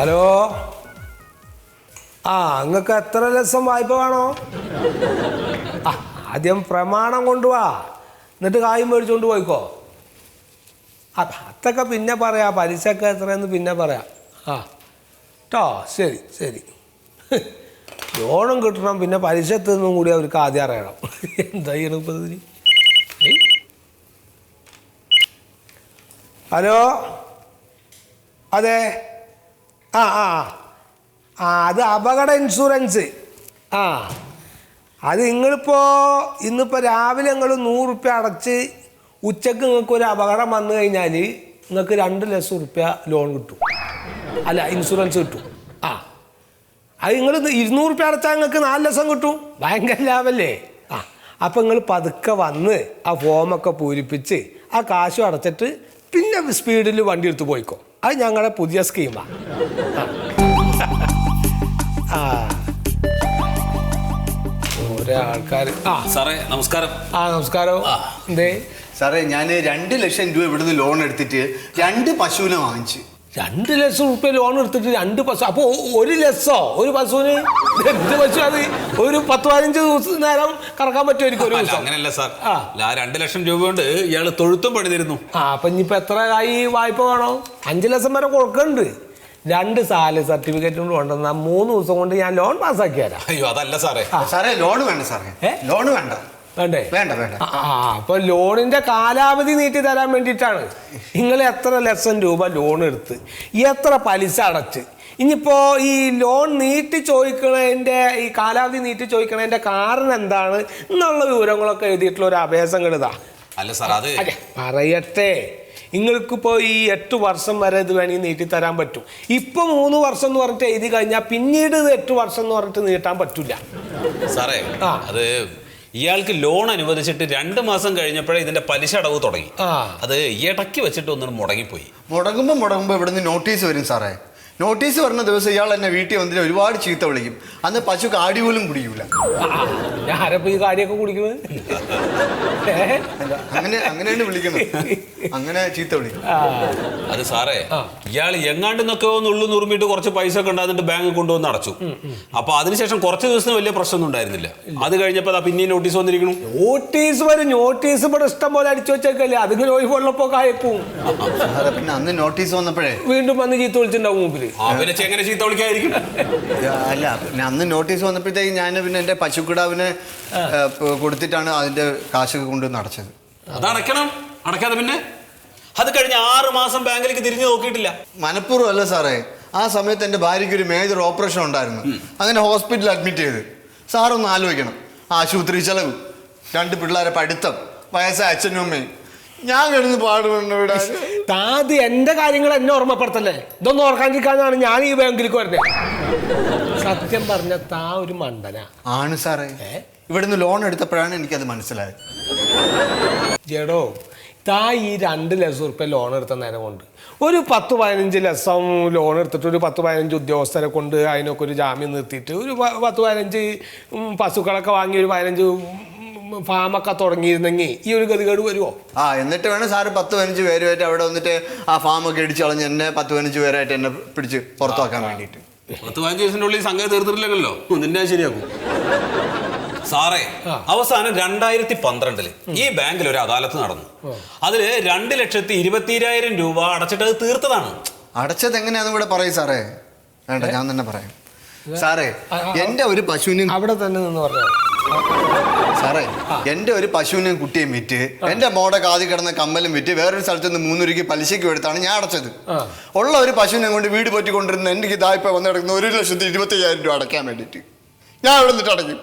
Hello. നിങ്ങൾക്ക് എത്ര ലക്ഷം വായ്പ വേണോ? ആദ്യം പ്രമാണം കൊണ്ടുപോവാ, എന്നിട്ട് കായും മേടിച്ചുകൊണ്ട് പോയിക്കോ. അതൊക്കെ പിന്നെ പറയാം, പലിശയൊക്കെ എത്രയെന്ന് പിന്നെ പറയാം. കേട്ടോ, ശരി ശരി. ലോണും കിട്ടണം, പിന്നെ പലിശ എത്തുന്നതും കൂടി അവർക്ക് ആദ്യം അറിയണം. എന്താ ചെയ്യണം ഇപ്പം ഇതിന്? ഹലോ, അതെ. അത് അപകട ഇൻഷുറൻസ്. അത് ഇന്നിപ്പോൾ രാവിലെ നിങ്ങൾ 100 റുപ്യ അടച്ച് ഉച്ചക്ക് നിങ്ങൾക്കൊരു അപകടം വന്നു കഴിഞ്ഞാൽ നിങ്ങൾക്ക് 2 ലക്ഷം റുപ്യ ലോൺ കിട്ടും, അല്ല ഇൻഷുറൻസ് കിട്ടും. അത് നിങ്ങൾ 200 റുപ്യ അടച്ചാൽ നിങ്ങൾക്ക് 4 ലക്ഷം കിട്ടും. ഭയങ്കര ലാഭമല്ലേ? അപ്പം നിങ്ങൾ പതുക്കെ വന്ന് ആ ഫോമൊക്കെ പൂരിപ്പിച്ച് ആ കാശും അടച്ചിട്ട് പിന്നെ സ്പീഡിൽ വണ്ടി എടുത്ത് പോയിക്കോ. അത് ഞങ്ങളുടെ പുതിയ സ്കീമാണ്. ഓരോ ആൾക്കാർ. സാറേ നമസ്കാരം. നമസ്കാരം. എന്തേ സാറേ, ഞാൻ 2 ലക്ഷം രൂപ ഇവിടുന്ന് ലോൺ എടുത്തിട്ട് 2 പശുവിനെ വാങ്ങിച്ചു. 2 ലക്ഷം റുപ്യ ലോൺ എടുത്തിട്ട് 2 പശു? അപ്പോൾ 1 ലക്ഷോ ഒരു പശുവിന്? എന്ത് പശു അത്? ഒരു 10-15 ദിവസം നേരം കറക്കാൻ പറ്റുമായിരിക്കും ഒരു ദിവസം. അങ്ങനെയല്ല സാർ, 2 ലക്ഷം രൂപ കൊണ്ട് ഇയാൾ തൊഴുത്തും പണിതിരുന്നു. അപ്പം ഇനിയിപ്പോൾ എത്ര കായി വായ്പ വേണോ? 5 ലക്ഷം വരെ കൊടുക്കുന്നുണ്ട്. 2 സാലറി സർട്ടിഫിക്കറ്റ് കൊണ്ട് കൊണ്ടുവന്ന 3 ദിവസം കൊണ്ട് ഞാൻ ലോൺ പാസ്സാക്കി തരാം. അയ്യോ അതല്ല സാറേ. സാറേ ലോൺ വേണ്ട സാറേ, ലോൺ വേണ്ട. വേണ്ടേ? വേണ്ട വേണ്ട. അപ്പൊ ലോണിന്റെ കാലാവധി നീട്ടി തരാൻ വേണ്ടിയിട്ടാണ്. നിങ്ങൾ എത്ര ലക്ഷം രൂപ ലോൺ എടുത്ത് എത്ര പലിശ അടച്ച് ഇനിയിപ്പോ ഈ ലോൺ നീട്ടി ചോദിക്കണതിന്റെ, ഈ കാലാവധി നീട്ടി ചോദിക്കണതിന്റെ കാരണം എന്താണ് എന്നുള്ള വിവരങ്ങളൊക്കെ എഴുതിയിട്ടുള്ള ഒരു അപേക്ഷങ്ങൾ ഇതാ. അല്ല സാർ, അത് പറയട്ടെ. നിങ്ങൾക്കിപ്പോൾ ഈ 8 വർഷം വരെ ഇത് വേണമെങ്കിൽ നീട്ടി തരാൻ പറ്റും. ഇപ്പം 3 വർഷം എന്ന് പറഞ്ഞിട്ട് എഴുതി കഴിഞ്ഞാൽ പിന്നീട് ഇത് 8 വർഷം എന്ന് പറഞ്ഞിട്ട് നീട്ടാൻ പറ്റില്ല സാറേ. അത് ഇയാൾക്ക് ലോൺ അനുവദിച്ചിട്ട് 2 മാസം കഴിഞ്ഞപ്പോഴേ ഇതിന്റെ പലിശ അടവ് തുടങ്ങി. അത് ഇടയ്ക്ക് വെച്ചിട്ട് ഒന്നും മുടങ്ങിപ്പോയി. മുടങ്ങുമ്പോൾ ഇവിടുന്ന് നോട്ടീസ് വരും സാറേ. നോട്ടീസ് വരുന്ന ദിവസം ഇയാൾ എന്നെ വീട്ടിൽ വന്നിട്ട് ഒരുപാട് ചീത്ത വിളിക്കും. അന്ന് പശു കാടി പോലും കുടിക്കൂല. ആരപ്പോ ഈ കാടിയൊക്കെ കുടിക്കുന്നത്? അങ്ങനെയാണ് വിളിക്കുന്നത്, അങ്ങനെ ചീത്ത വിളിക്കും. അത് സാറേ, ഇയാൾ എങ്ങാണ്ടെന്നൊക്കെ ഉള്ളു നുറുമ്പിട്ട് കുറച്ച് പൈസ ഒക്കെ ഉണ്ടാകുന്നിട്ട് ബാങ്കിൽ കൊണ്ടുവന്ന് അടച്ചു. അപ്പൊ അതിനുശേഷം കുറച്ച് ദിവസം വലിയ പ്രശ്നമൊന്നും ഉണ്ടായിരുന്നില്ല. അത് കഴിഞ്ഞപ്പോ പിന്നെയും നോട്ടീസ് വന്നിരിക്കണം. നോട്ടീസ് ഇവിടെ ഇഷ്ടം പോലെ അടിച്ചു വെച്ചേക്കല്ലേ, അതിങ്ങനെ ഒഴിവുള്ളപ്പോ കായപ്പോ. പിന്നെ അന്ന് നോട്ടീസ് വന്നപ്പോഴേ വീണ്ടും വന്ന് ചീത്ത വിളിച്ചിട്ടുണ്ടാവും. എങ്ങനെ ചീത്ത വിളിക്കായിരിക്കും? അല്ല, പിന്നെ അന്ന് നോട്ടീസ് വന്നപ്പോഴത്തേക്ക് ഞാൻ പിന്നെ എന്റെ പശുക്കിടാവിനെ കൊടുത്തിട്ടാണ് അതിന്റെ കാശൊക്കെ കൊണ്ടുവന്ന് അടച്ചത്. അത് അടയ്ക്കാതെ പിന്നെ അത് കഴിഞ്ഞ 6 മാസം ബാങ്കിലേക്ക് തിരിഞ്ഞു നോക്കിയിട്ടില്ല. മനഃപൂർവ്വം അല്ല സാറേ, ആ സമയത്ത് എൻ്റെ ഭാര്യയ്ക്ക് ഒരു മേജർ ഓപ്പറേഷൻ ഉണ്ടായിരുന്നു. അങ്ങനെ ഹോസ്പിറ്റലിൽ അഡ്മിറ്റ് ചെയ്ത്. സാറൊന്ന് ആലോചിക്കണം, ആശുപത്രി ചെലവ്, 2 പിള്ളേരെ പഠിത്തം, വയസ്സായ അച്ഛനും അമ്മയും, ഞാൻ കിടന്ന് പാടുപെടുന്നു ഇവിടെ. താതി എന്റെ കാര്യങ്ങൾ എന്നെ ഓർമ്മപ്പെടുത്തല്ലേ? ഇതൊന്നും ഓർക്കാണ്ടിരിക്കാനാണ് ഞാൻ ഈ ബാങ്കിലേക്ക് വരുന്നത്. സത്യം പറഞ്ഞ താ ഒരു മണ്ടന ആണ് സാറേ. ഇവിടുന്ന് ലോൺ എടുത്തപ്പോഴാണ് എനിക്കത് മനസ്സിലായത്. ജഡോ, താ ഈ 2 ലക്ഷം റുപ്യ ലോൺ എടുത്ത നേരം കൊണ്ട് ഒരു 10-15 ലക്ഷം ലോൺ എടുത്തിട്ട് ഒരു 10-15 ഉദ്യോഗസ്ഥരെ കൊണ്ട് അതിനൊക്കെ ഒരു ജാമ്യം നിർത്തിയിട്ട് ഒരു 10-15 പശുക്കളൊക്കെ വാങ്ങി ഒരു 15 ഫാമൊക്കെ തുടങ്ങിയിരുന്നെങ്കിൽ ഈ ഒരു ഗതികേട് വരുമോ? എന്നിട്ട് വേണം സാറ് 10-15 പേരുമായിട്ട് അവിടെ വന്നിട്ട് ആ ഫാമൊക്കെ ഇടിച്ച് കളഞ്ഞ് എന്നെ 10-15 പേരായിട്ട് എന്നെ പിടിച്ച് പുറത്താക്കാൻ വേണ്ടിയിട്ട്. 10-15 ദിവസത്തിൻ്റെ ഉള്ളിൽ സംഗതി തീർത്തിട്ടില്ലല്ലോ, നിന്നെ ശരിയാക്കും സാറേ. അവസാനം 2012 ഈ ബാങ്കിൽ ഒരു അദാലത്ത് നടന്നു. അതില് 2,20,000 രൂപ അടച്ചിട്ട് അത് തീർത്തതാണ്. അടച്ചത് എങ്ങനെയാന്ന് ഇവിടെ പറയും സാറേ. വേണ്ട, ഞാൻ തന്നെ പറയാം സാറേ. എന്റെ ഒരു പശുവിനും അവിടെ തന്നെ നിന്ന് പറഞ്ഞു സാറേ, എന്റെ ഒരു പശുവിനെയും കുട്ടിയും വിറ്റ് എന്റെ മോടെ കാതി കിടന്ന കമ്മലും വിറ്റ് വേറൊരു സ്ഥലത്ത് നിന്ന് 3 രൂപയ്ക്ക് പലിശയ്ക്ക് എടുത്താണ് ഞാൻ അടച്ചത്. ഉള്ള ഒരു പശുവിനെ കൊണ്ട് വീട് പറ്റിക്കൊണ്ടിരുന്ന എനിക്ക് ഇതായിപ്പോ വന്ന് കിടക്കുന്ന 1,20,25,000 രൂപ അടയ്ക്കാൻ വേണ്ടിയിട്ട് ഞാൻ ഇവിടെ നിന്നിട്ട് അടയ്ക്കും.